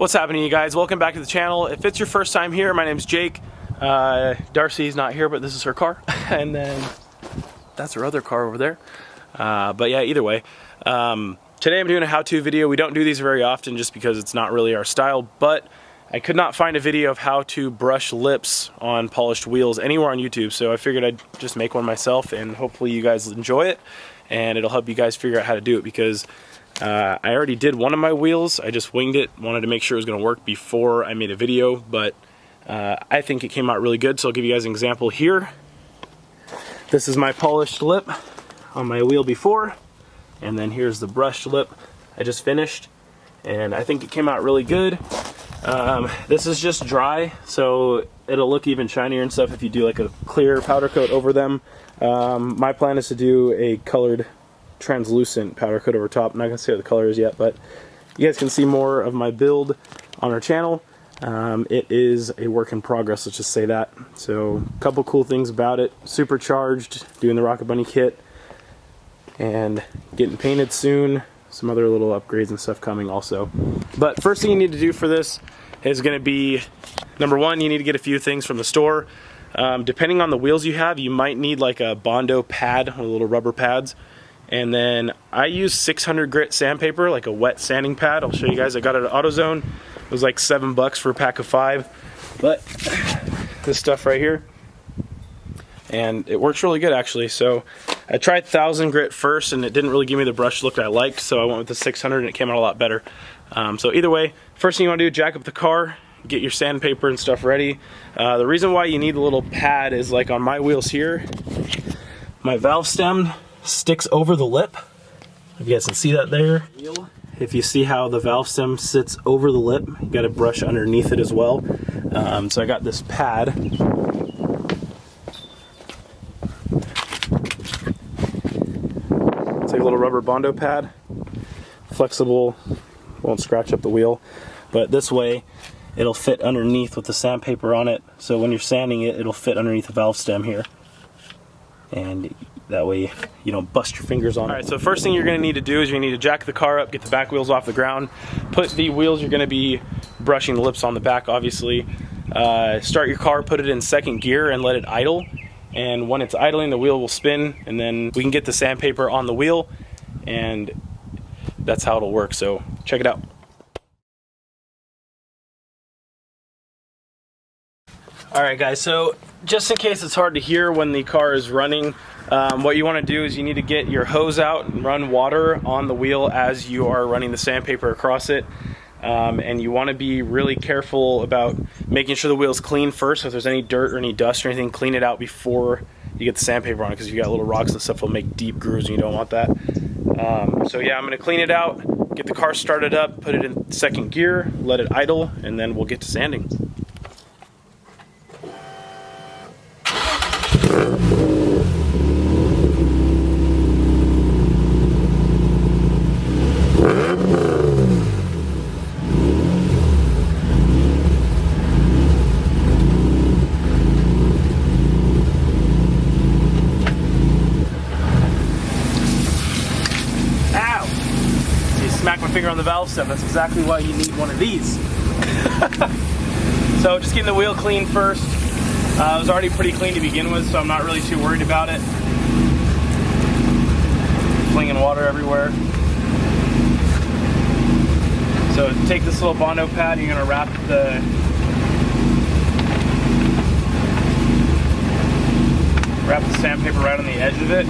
What's happening, you guys? Welcome back to the channel. If it's your first time here, my name's Jake. Darcy's not here, but this is her car. And then that's her other car over there. But yeah, either way. Today I'm doing a how-to video. We don't do these very often just because it's not really our style, but I could not find a video of how to brush lips on polished wheels anywhere on YouTube, so I figured I'd just make one myself, and hopefully you guys enjoy it, and it'll help you guys figure out how to do it, because I already did one of my wheels. I just winged it, wanted to make sure it was going to work before I made a video, but I think it came out really good, so I'll give you guys an example here. This is my polished lip on my wheel before, and then here's the brushed lip I just finished, and I think it came out really good. This is just dry, so it'll look even shinier and stuff if you do like a clear powder coat over them. My plan is to do a colored translucent powder coat over top. I'm not going to say what the color is yet, but you guys can see more of my build on our channel. It is a work in progress, let's just say that. So a couple cool things about it: supercharged, doing the Rocket Bunny kit, and getting painted soon. Some other little upgrades and stuff coming also. But first thing you need to do for this is going to be, number one, you need to get a few things from the store. Depending on the wheels you have, you might need like a Bondo pad, or little rubber pads. And then I use 600 grit sandpaper, like a wet sanding pad. I'll show you guys. I got it at AutoZone. It was like $7 for a pack of 5. But this stuff right here, and it works really good actually. So I tried 1000 grit first, and it didn't really give me the brush look I liked, so I went with the 600 and it came out a lot better. So either way, first thing you want to do, jack up the car, get your sandpaper and stuff ready. The reason why you need the little pad is, like on my wheels here, my valve stem sticks over the lip. If you guys can see that there. If you see how the valve stem sits over the lip, you got to brush underneath it as well. So I got this pad. It's like a little rubber Bondo pad. Flexible, won't scratch up the wheel. But this way, it'll fit underneath with the sandpaper on it. So when you're sanding it, it'll fit underneath the valve stem here. And that way you don't bust your fingers on it. Alright, so first thing you're going to need to do is you need to jack the car up, get the back wheels off the ground, put the wheels you're going to be brushing the lips on the back, obviously. Start your car, put it in second gear, and let it idle. And when it's idling, the wheel will spin, and then we can get the sandpaper on the wheel, and that's how it'll work. So check it out. Alright guys, so just in case it's hard to hear when the car is running, what you want to do is you need to get your hose out and run water on the wheel as you are running the sandpaper across it. And you want to be really careful about making sure the wheel's clean first. So if there's any dirt or any dust or anything, clean it out before you get the sandpaper on it, because if you got little rocks and stuff, it'll make deep grooves and you don't want that. So yeah, I'm going to clean it out, get the car started up, put it in second gear, let it idle, and then we'll get to sanding. Smack my finger on the valve stem. That's exactly why you need one of these. So just getting the wheel clean first. It was already pretty clean to begin with, so I'm not really too worried about it. Flinging water everywhere. So take this little Bondo pad, you're gonna wrap the sandpaper right on the edge of it.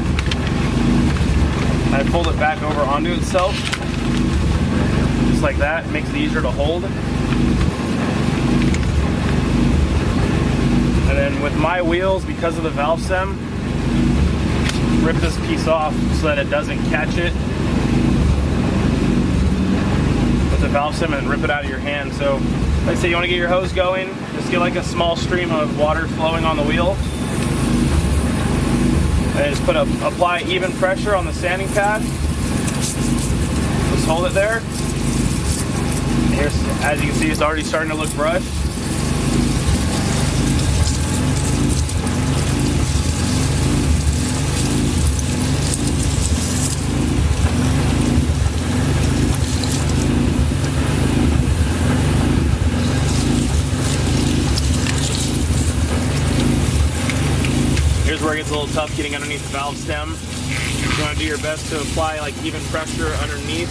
And I fold it back over onto itself. Just like that, it makes it easier to hold. And then with my wheels, because of the valve stem, rip this piece off so that it doesn't catch it with the valve stem and rip it out of your hand. So like I say, you want to get your hose going, just get like a small stream of water flowing on the wheel. And just apply even pressure on the sanding pad. Just hold it there. Here's, as you can see, it's already starting to look brushed. where it gets a little tough getting underneath the valve stem. You want to do your best to apply like even pressure underneath.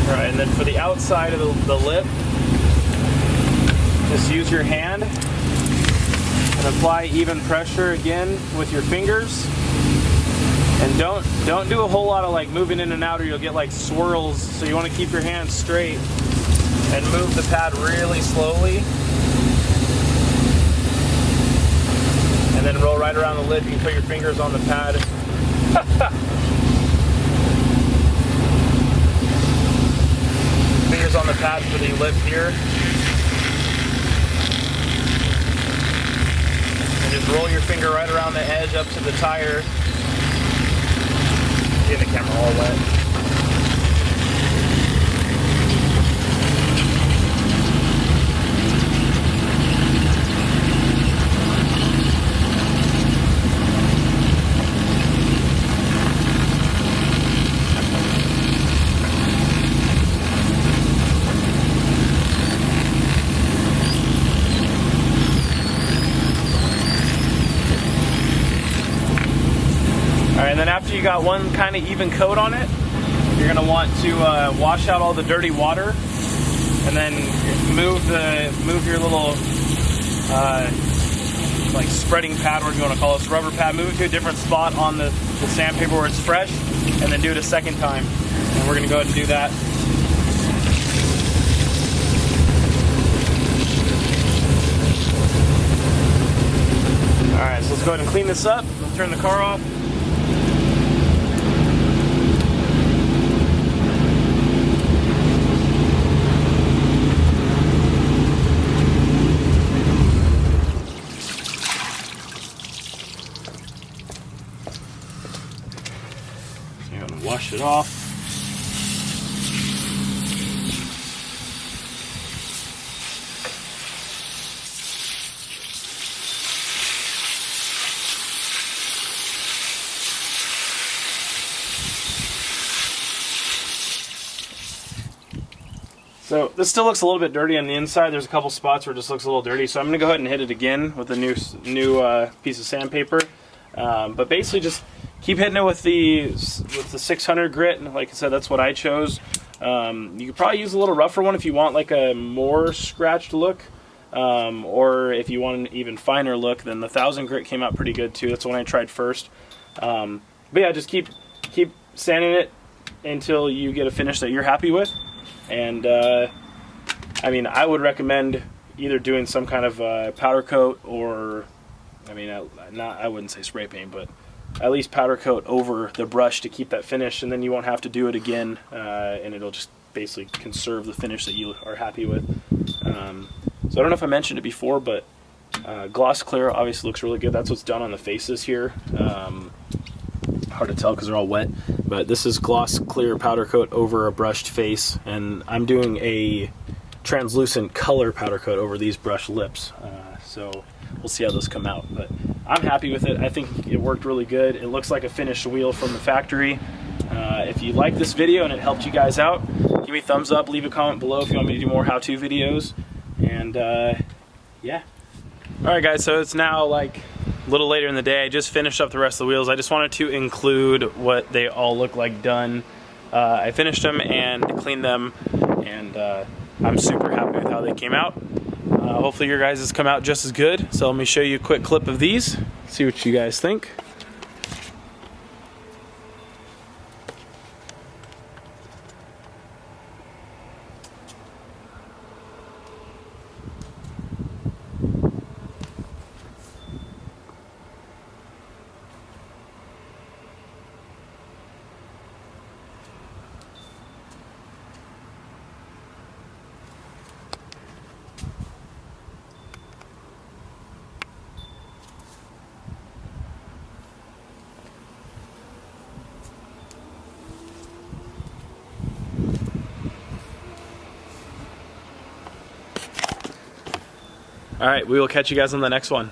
Alright, and then for the outside of the lip, just use your hand and apply even pressure again with your fingers. And don't do a whole lot of like moving in and out, or you'll get like swirls. So you want to keep your hand straight and move the pad really slowly. And then roll right around the lid. You can put your fingers on the pad. Fingers on the pad for the lip here. And just roll your finger right around the edge up to the tire. Getting the camera all wet. And then after you got one kind of even coat on it, you're going to want to wash out all the dirty water, and then move your little like spreading pad, whatever you want to call it, rubber pad, move it to a different spot on the sandpaper where it's fresh, and then do it a second time. And we're going to go ahead and do that. Alright, so let's go ahead and clean this up. We'll turn the car off. Wash it off. So this still looks a little bit dirty on the inside. There's a couple spots where it just looks a little dirty. So I'm going to go ahead and hit it again with a new piece of sandpaper. But basically just keep hitting it with the 600 grit, and like I said, that's what I chose. You could probably use a little rougher one if you want like a more scratched look, or if you want an even finer look, then the 1000 grit came out pretty good too. That's the one I tried first. But yeah, just keep sanding it until you get a finish that you're happy with. And I mean, I would recommend either doing some kind of powder coat, or I mean, I wouldn't say spray paint, but at least powder coat over the brush to keep that finish, and then you won't have to do it again, and it'll just basically conserve the finish that you are happy with. So I don't know if I mentioned it before, but gloss clear obviously looks really good. That's what's done on the faces here. Hard to tell because they're all wet, but this is gloss clear powder coat over a brushed face, and I'm doing a translucent color powder coat over these brushed lips. So we'll see how those come out, but I'm happy with it. I think it worked really good. It looks like a finished wheel from the factory. If you like this video and it helped you guys out, give me a thumbs up, leave a comment below if you want me to do more how-to videos, and yeah. Alright guys, so it's now like a little later in the day. I just finished up the rest of the wheels. I just wanted to include what they all look like done. I finished them and cleaned them, and I'm super happy with how they came out. Hopefully your guys' come out just as good. So let me show you a quick clip of these, see what you guys think. All right, we will catch you guys on the next one.